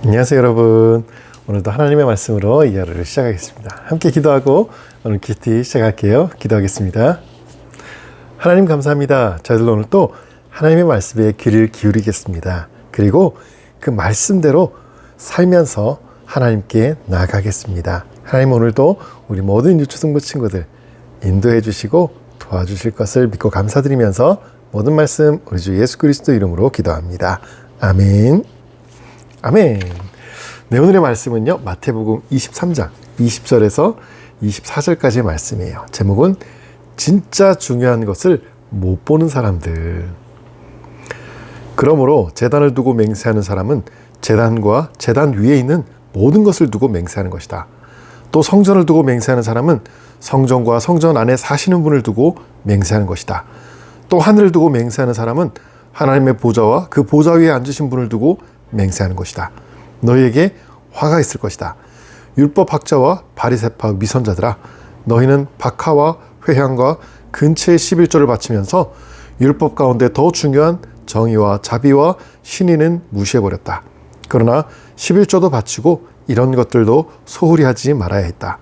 안녕하세요 여러분. 오늘도 하나님의 말씀으로 이 하루를 시작하겠습니다. 함께 기도하고 오늘 큐티 시작할게요. 기도하겠습니다. 하나님 감사합니다. 저희들 오늘 또 하나님의 말씀에 귀를 기울이겠습니다. 그리고 그 말씀대로 살면서 하나님께 나아가겠습니다. 하나님 오늘도 우리 모든 유초등부 친구들 인도해 주시고 도와주실 것을 믿고 감사드리면서 모든 말씀 우리 주 예수 그리스도 이름으로 기도합니다. 아멘. 아멘. 네, 오늘의 말씀은요, 마태복음 23장 20절에서 24절까지의 말씀이에요. 제목은 진짜 중요한 것을 못 보는 사람들. 그러므로 제단을 두고 맹세하는 사람은 제단과 제단 위에 있는 모든 것을 두고 맹세하는 것이다. 또 성전을 두고 맹세하는 사람은 성전과 성전 안에 사시는 분을 두고 맹세하는 것이다. 또 하늘을 두고 맹세하는 사람은 하나님의 보좌와 그 보좌 위에 앉으신 분을 두고 맹세하는 것이다. 너희에게 화가 있을 것이다. 율법학자와 바리새파 위선자들아, 너희는 박하와 회향과 근처의 11조를 바치면서 율법 가운데 더 중요한 정의와 자비와 신의는 무시해버렸다. 그러나 11조도 바치고 이런 것들도 소홀히 하지 말아야 했다.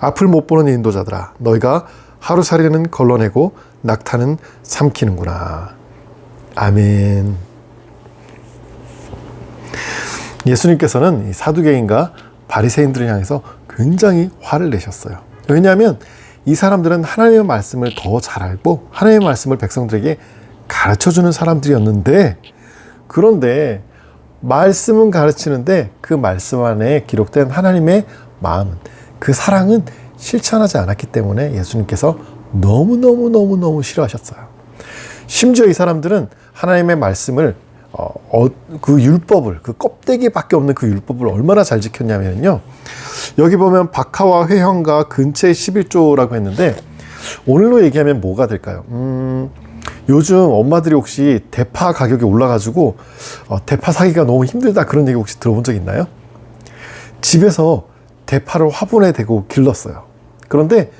앞을 못 보는 인도자들아, 너희가 하루살이는 걸러내고 낙타는 삼키는구나. 아멘. 예수님께서는 사두개인과 바리새인들을 향해서 굉장히 화를 내셨어요. 왜냐하면 이 사람들은 하나님의 말씀을 더 잘 알고 하나님의 말씀을 백성들에게 가르쳐주는 사람들이었는데, 그런데 말씀은 가르치는데 그 말씀 안에 기록된 하나님의 마음은, 그 사랑은 실천하지 않았기 때문에 예수님께서 너무너무 싫어하셨어요. 심지어 이 사람들은 하나님의 말씀을 그 율법을, 그 껍데기밖에 없는 그 율법을 얼마나 잘 지켰냐면요, 여기 보면 박하와 회형과 근처의 11조라고 했는데, 오늘로 얘기하면 뭐가 될까요? 요즘 엄마들이 혹시 대파 가격이 올라가지고 대파 사기가 너무 힘들다, 그런 얘기 혹시 들어본 적 있나요? 집에서 대파를 화분에 대고 길렀어요. 그런데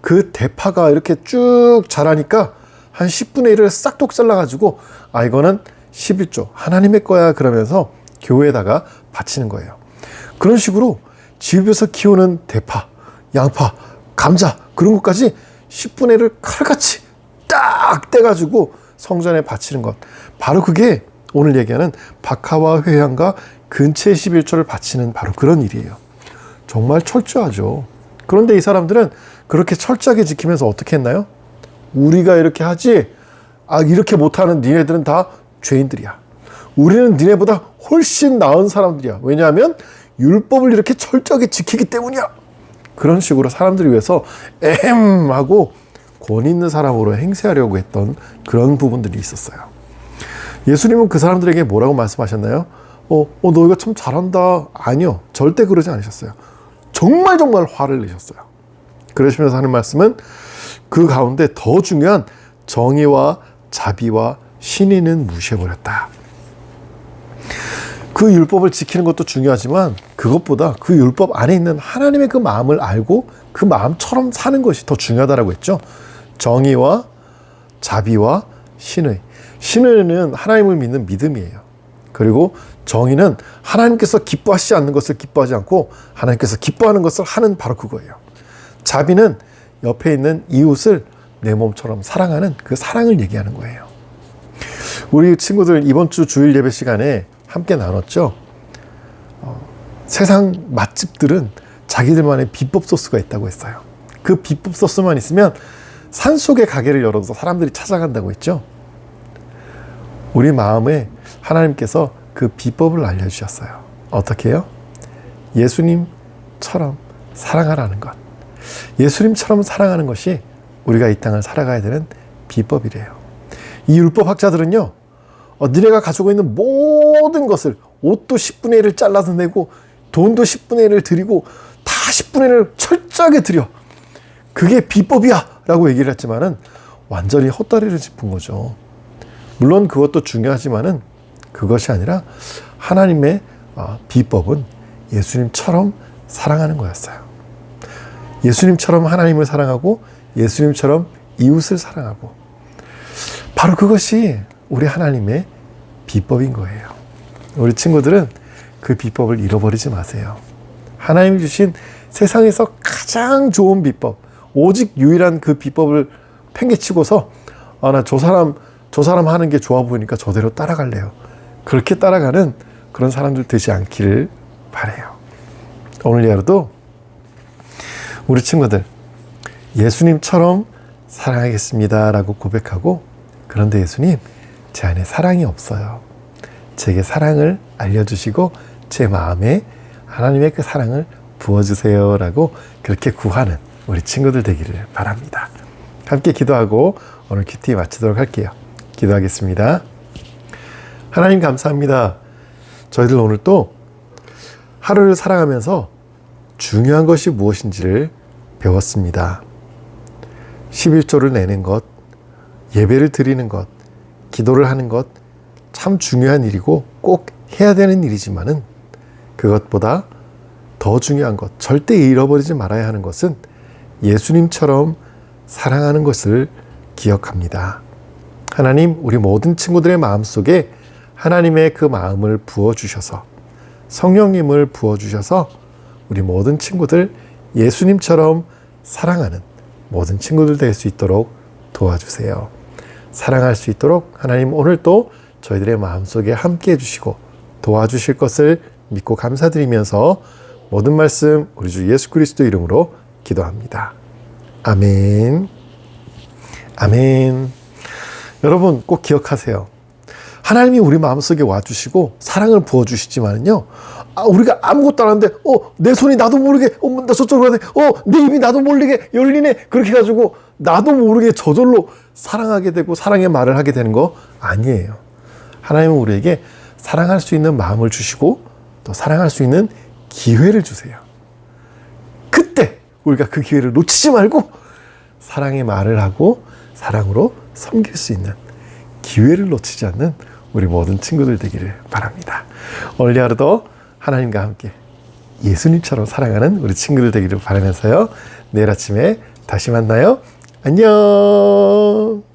그 대파가 이렇게 쭉 자라니까 한 10분의 1을 싹둑 잘라가지고, 이거는 11조 하나님의 거야 그러면서 교회에다가 바치는 거예요. 그런 식으로 집에서 키우는 대파, 양파, 감자, 그런 것까지 10분의 1을 칼같이 딱 떼가지고 성전에 바치는 것, 바로 그게 오늘 얘기하는 박하와 회향과 근처의 11조를 바치는 바로 그런 일이에요. 정말 철저하죠. 그런데 이 사람들은 그렇게 철저하게 지키면서 어떻게 했나요? 우리가 이렇게 하지, 이렇게 못하는 니네들은 다 죄인들이야. 우리는 니네보다 훨씬 나은 사람들이야. 왜냐하면 율법을 이렇게 철저하게 지키기 때문이야. 그런 식으로 사람들을 위해서 하고 권위 있는 사람으로 행세하려고 했던 그런 부분들이 있었어요. 예수님은 그 사람들에게 뭐라고 말씀하셨나요? 너 이거 참 잘한다. 아니요, 절대 그러지 않으셨어요. 정말 화를 내셨어요. 그러시면서 하는 말씀은 그 가운데 더 중요한 정의와 자비와 신의는 무시해버렸다. 그 율법을 지키는 것도 중요하지만 그것보다 그 율법 안에 있는 하나님의 그 마음을 알고 그 마음처럼 사는 것이 더 중요하다고 했죠. 정의와 자비와 신의. 신의는 하나님을 믿는 믿음이에요. 그리고 정의는 하나님께서 기뻐하시지 않는 것을 기뻐하지 않고 하나님께서 기뻐하는 것을 하는, 바로 그거예요. 자비는 옆에 있는 이웃을 내 몸처럼 사랑하는 그 사랑을 얘기하는 거예요. 우리 친구들 이번 주 주일 예배 시간에 함께 나눴죠. 세상 맛집들은 자기들만의 비법 소스가 있다고 했어요. 그 비법 소스만 있으면 산속의 가게를 열어서 사람들이 찾아간다고 했죠. 우리 마음에 하나님께서 그 비법을 알려주셨어요. 어떻게 해요? 예수님처럼 사랑하라는 것. 예수님처럼 사랑하는 것이 우리가 이 땅을 살아가야 되는 비법이래요. 이 율법학자들은요, 니네가 가지고 있는 모든 것을, 옷도 10분의 1을 잘라서 내고 돈도 10분의 1을 드리고 다 10분의 1을 철저하게 드려, 그게 비법이야 라고 얘기를 했지만은 완전히 헛다리를 짚은 거죠. 물론 그것도 중요하지만은 그것이 아니라 하나님의 비법은 예수님처럼 사랑하는 거였어요. 예수님처럼 하나님을 사랑하고 예수님처럼 이웃을 사랑하고, 바로 그것이 우리 하나님의 비법인 거예요. 우리 친구들은 그 비법을 잃어버리지 마세요. 하나님이 주신 세상에서 가장 좋은 비법, 오직 유일한 그 비법을 팽개치고서 나 저 사람 하는 게 좋아 보이니까 저대로 따라갈래요. 그렇게 따라가는 그런 사람들 되지 않기를 바라요. 오늘 하루도 우리 친구들 예수님처럼 사랑하겠습니다 라고 고백하고, 그런데 예수님, 제 안에 사랑이 없어요. 제게 사랑을 알려주시고 제 마음에 하나님의 그 사랑을 부어주세요 라고 그렇게 구하는 우리 친구들 되기를 바랍니다. 함께 기도하고 오늘 큐티 마치도록 할게요. 기도하겠습니다. 하나님 감사합니다. 저희들 오늘 또 하루를 살아가면서 중요한 것이 무엇인지를 배웠습니다. 11조를 내는 것, 예배를 드리는 것, 기도를 하는 것 참 중요한 일이고 꼭 해야 되는 일이지만은, 그것보다 더 중요한 것, 절대 잃어버리지 말아야 하는 것은 예수님처럼 사랑하는 것을 기억합니다. 하나님, 우리 모든 친구들의 마음속에 하나님의 그 마음을 부어주셔서, 성령님을 부어주셔서 우리 모든 친구들 예수님처럼 사랑하는 모든 친구들 될 수 있도록 도와주세요. 사랑할 수 있도록 하나님 오늘 또 저희들의 마음속에 함께 해주시고 도와주실 것을 믿고 감사드리면서 모든 말씀 우리 주 예수 그리스도 이름으로 기도합니다. 아멘. 아멘. 여러분 꼭 기억하세요. 하나님이 우리 마음속에 와주시고 사랑을 부어주시지만요, 우리가 아무것도 안 하는데 내 손이 나도 모르게 나 저쪽으로 가네, 내 입이 나도 모르게 열리네, 그렇게 해가지고 나도 모르게 저절로 사랑하게 되고 사랑의 말을 하게 되는 거 아니에요. 하나님은 우리에게 사랑할 수 있는 마음을 주시고 또 사랑할 수 있는 기회를 주세요. 그때 우리가 그 기회를 놓치지 말고 사랑의 말을 하고 사랑으로 섬길 수 있는 기회를 놓치지 않는 우리 모든 친구들 되기를 바랍니다. 오늘 하루도 하나님과 함께 예수님처럼 사랑하는 우리 친구들 되기를 바라면서요, 내일 아침에 다시 만나요. 안녕.